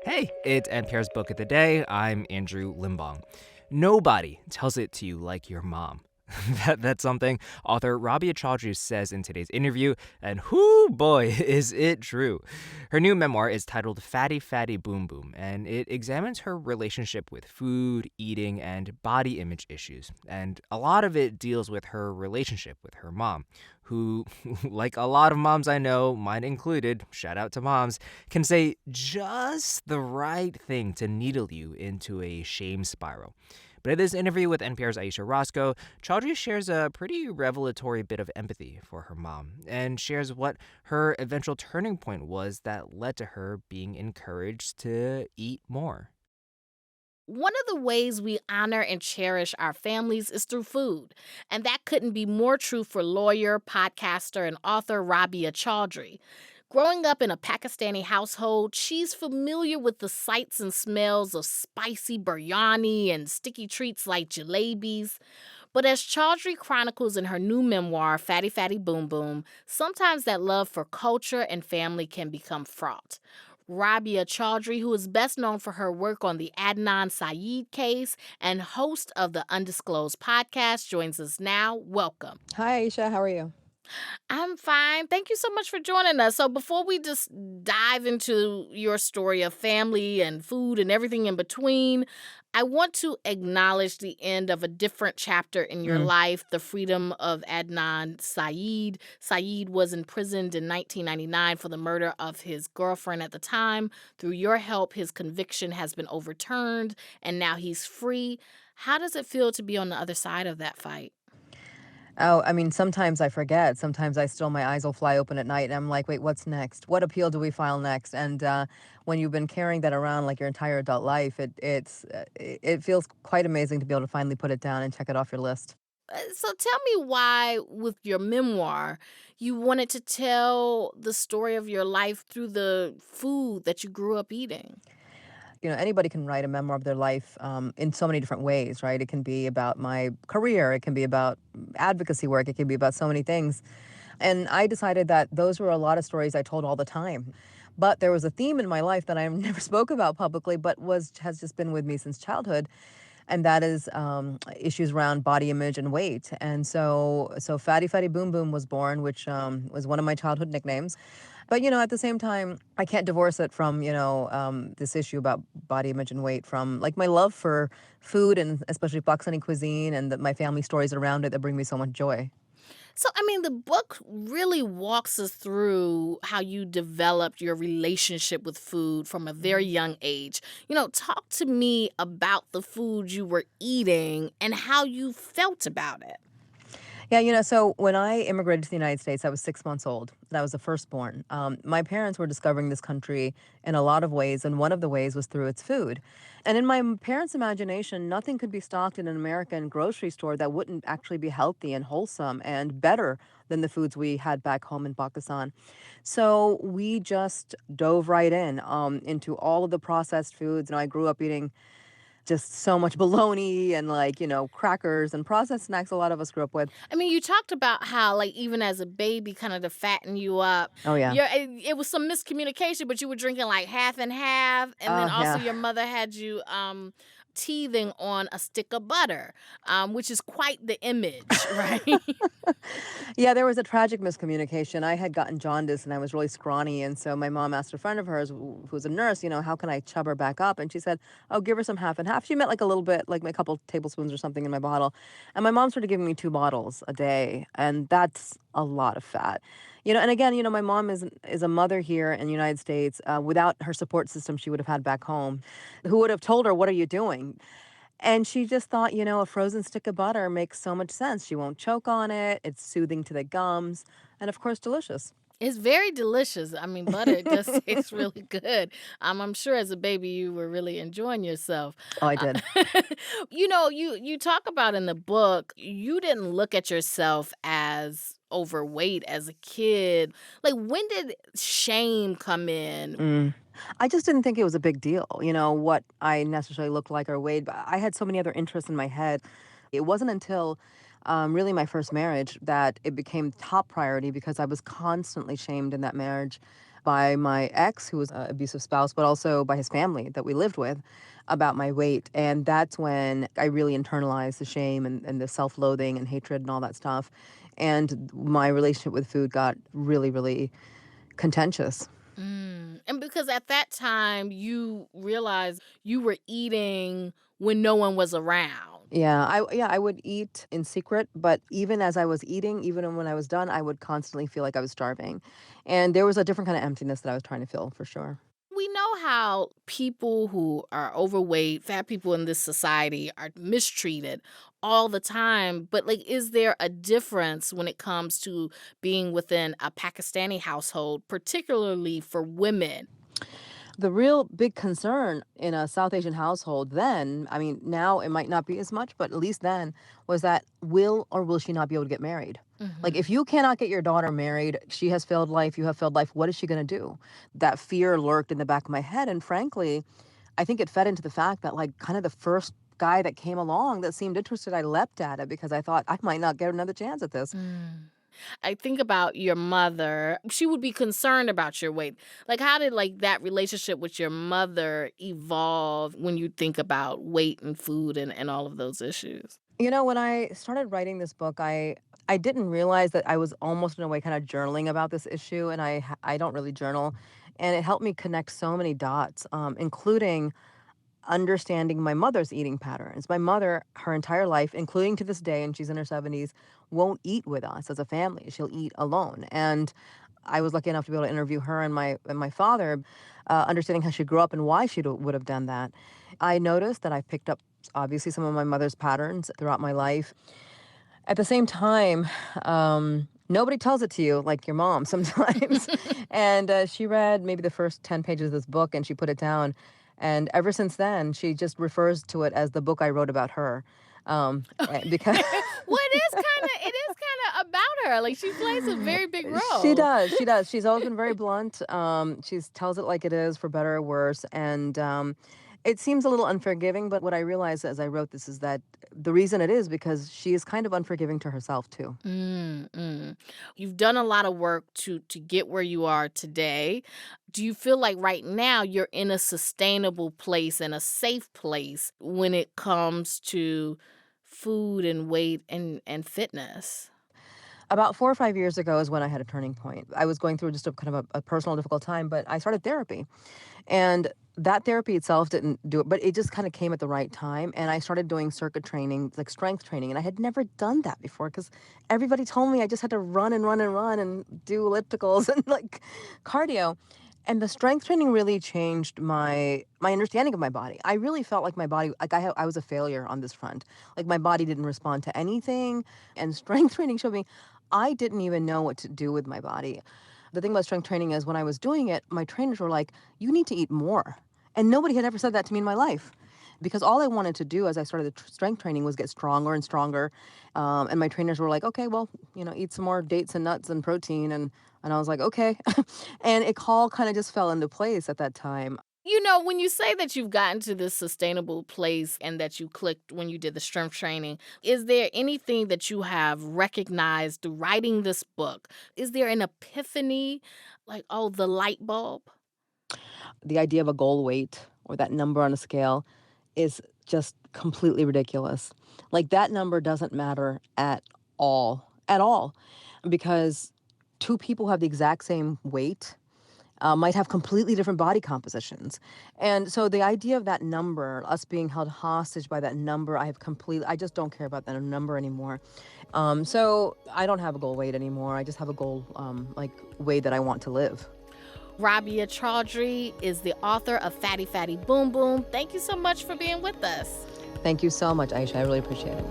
Hey, it's NPR's Book of the Day. I'm Andrew Limbong. Nobody tells it to you like your mom. That's something author Rabia Chaudry says in today's interview, and whoo boy, is it true. Her new memoir is titled Fatty Fatty Boom Boom, and it examines her relationship with food, eating, and body image issues. And a lot of it deals with her relationship with her mom, who, like a lot of moms I know, mine included, shout out to moms, can say just the right thing to needle you into a shame spiral. But in this interview with NPR's Ayesha Rascoe, Chaudhry shares a pretty revelatory bit of empathy for her mom and shares what her eventual turning point was that led to her being encouraged to eat more. One of the ways we honor and cherish our families is through food. And that couldn't be more true for lawyer, podcaster, and author Rabia Chaudry. Growing up in a Pakistani household, she's familiar with the sights and smells of spicy biryani and sticky treats like jalebis. But as Chaudhry chronicles in her new memoir, Fatty Fatty Boom Boom, sometimes that love for culture and family can become fraught. Rabia Chaudhry, who is best known for her work on the Adnan Syed case and host of the Undisclosed podcast, joins us now. Welcome. Hi, Aisha. How are you? I'm fine. Thank you so much for joining us. So, before we just dive into your story of family and food and everything in between, I want to acknowledge the end of a different chapter in your Mm. life, the freedom of Adnan Syed. Syed was imprisoned in 1999 for the murder of his girlfriend at the time. Through your help, his conviction has been overturned and now he's free. How does it feel to be on the other side of that fight? Oh, I mean, sometimes I forget. Sometimes my eyes will fly open at night and I'm like, wait, what's next? What appeal do we file next? And when you've been carrying that around like your entire adult life, it feels quite amazing to be able to finally put it down and check it off your list. So tell me why, with your memoir, you wanted to tell the story of your life through the food that you grew up eating. Anybody can write a memoir of their life in so many different ways, right? It can be about my career, it can be about advocacy work, it can be about so many things. And I decided that those were a lot of stories I told all the time. But there was a theme in my life that I never spoke about publicly, but was has just been with me since childhood, and that is issues around body image and weight. And so Fatty Fatty Boom Boom was born, which was one of my childhood nicknames. But at the same time, I can't divorce it from this issue about body image and weight from like my love for food and especially Pakistani cuisine and my family stories around it that bring me so much joy. So, I mean, the book really walks us through how you developed your relationship with food from a very young age. Talk to me about the food you were eating and how you felt about it. Yeah, so when I immigrated to the United States, I was 6 months old, and I was the firstborn. My parents were discovering this country in a lot of ways, and one of the ways was through its food. And in my parents' imagination, nothing could be stocked in an American grocery store that wouldn't actually be healthy and wholesome and better than the foods we had back home in Pakistan. So we just dove right in into all of the processed foods. I grew up eating just so much bologna and crackers and processed snacks a lot of us grew up with. I mean, you talked about how, like, even as a baby, kind of to fatten you up, Oh yeah. it was some miscommunication, but you were drinking like half and half, and then also Yeah. your mother had you teething on a stick of butter, which is quite the image, right? Yeah, there was a tragic miscommunication. I had gotten jaundice and I was really scrawny. And so my mom asked a friend of hers who was a nurse, how can I chub her back up? And she said, oh, give her some half and half. She meant like a little bit, like a couple tablespoons or something in my bottle. And my mom started giving me 2 bottles a day. And that's a lot of fat. And again, my mom is a mother here in the United States. Without her support system she would have had back home, who would have told her, what are you doing? And she just thought, a frozen stick of butter makes so much sense. She won't choke on it. It's soothing to the gums, and of course, delicious. It's very delicious. I mean, butter does taste really good. I'm sure as a baby you were really enjoying yourself. Oh, I Uh, did. you talk about in the book, you didn't look at yourself as overweight as a kid. Like, when did shame come in? Mm. I just didn't think it was a big deal, what I necessarily looked like or weighed. But I had so many other interests in my head. It wasn't until really my first marriage that it became top priority because I was constantly shamed in that marriage. by my ex, who was an abusive spouse, but also by his family that we lived with about my weight. And that's when I really internalized the shame and the self-loathing and hatred and all that stuff. And my relationship with food got really, really contentious. And because at that time you realized you were eating when no one was around. I would eat in secret, but even as I was eating, even when I was done, I would constantly feel like I was starving. And there was a different kind of emptiness that I was trying to fill for sure. We know how people who are overweight, fat people in this society are mistreated all the time. But, like, is there a difference when it comes to being within a Pakistani household, particularly for women? The real big concern in a South Asian household then, I mean, now it might not be as much, but at least then, was that will or will she not be able to get married? Like, Mhm. if you cannot get your daughter married, she has failed life, you have failed life, what is she going to do? That fear lurked in the back of my head. And frankly, I think it fed into the fact that, like, kind of the first guy that came along that seemed interested, I leapt at it because I thought I might not get another chance at this. Mm. I think about your mother. She would be concerned about your weight. Like, how did, like, that relationship with your mother evolve when you think about weight and food and all of those issues? You know, when I started writing this book, I didn't realize that I was almost in a way kind of journaling about this issue, and I don't really journal, and it helped me connect so many dots, including understanding my mother's eating patterns. My mother, her entire life, including to this day, and she's in her 70s, won't eat with us as a family. She'll eat alone. And I was lucky enough to be able to interview her and my father, understanding how she grew up and why she would have done that. I noticed that I picked up obviously some of my mother's patterns throughout my life. At the same time, nobody tells it to you like your mom sometimes. And she read maybe the first 10 pages of this book and she put it down. And ever since then, she just refers to it as the book I wrote about her. Because Well, it is kinda about her, like, she plays a very big she role. does, she does. She's always been very blunt. She tells it like it is, for better or worse. And it seems a little unforgiving, but what I realized as I wrote this is that the reason it is because she is kind of unforgiving to herself too. Mm. You've done a lot of work to get where you are today. Do you feel like right now you're in a sustainable place and a safe place when it comes to food and weight and fitness? About 4 or 5 years ago is when I had a turning point. I was going through just a kind of a personal difficult time, but I started therapy. And that therapy itself didn't do it, but it just kind of came at the right time. And I started doing circuit training, like strength training. And I had never done that before because everybody told me I just had to run and run and run and do ellipticals and like cardio. And the strength training really changed my understanding of my body. I really felt like my body, like I was a failure on this front. Like my body didn't respond to anything. And strength training showed me I didn't even know what to do with my body. The thing about strength training is when I was doing it, my trainers were like, you need to eat more. And nobody had ever said that to me in my life. Because all I wanted to do as I started the strength training was get stronger and stronger. And my trainers were like, okay, well, eat some more dates and nuts and protein. And I was like, okay. And it all kind of just fell into place at that time. You know, when you say that you've gotten to this sustainable place and that you clicked when you did the strength training, is there anything that you have recognized through writing this book? Is there an epiphany? Like, oh, the light bulb? The idea of a goal weight or that number on a scale is just completely ridiculous. Like that number doesn't matter at all, because two people have the exact same weight, might have completely different body compositions. And so the idea of that number, us being held hostage by that number, I just don't care about that number anymore. So I don't have a goal weight anymore. I just have a goal, like way that I want to live. Rabia Chaudry is the author of Fatty Fatty Boom Boom. Thank you so much for being with us. Thank you so much, Aisha. I really appreciate it.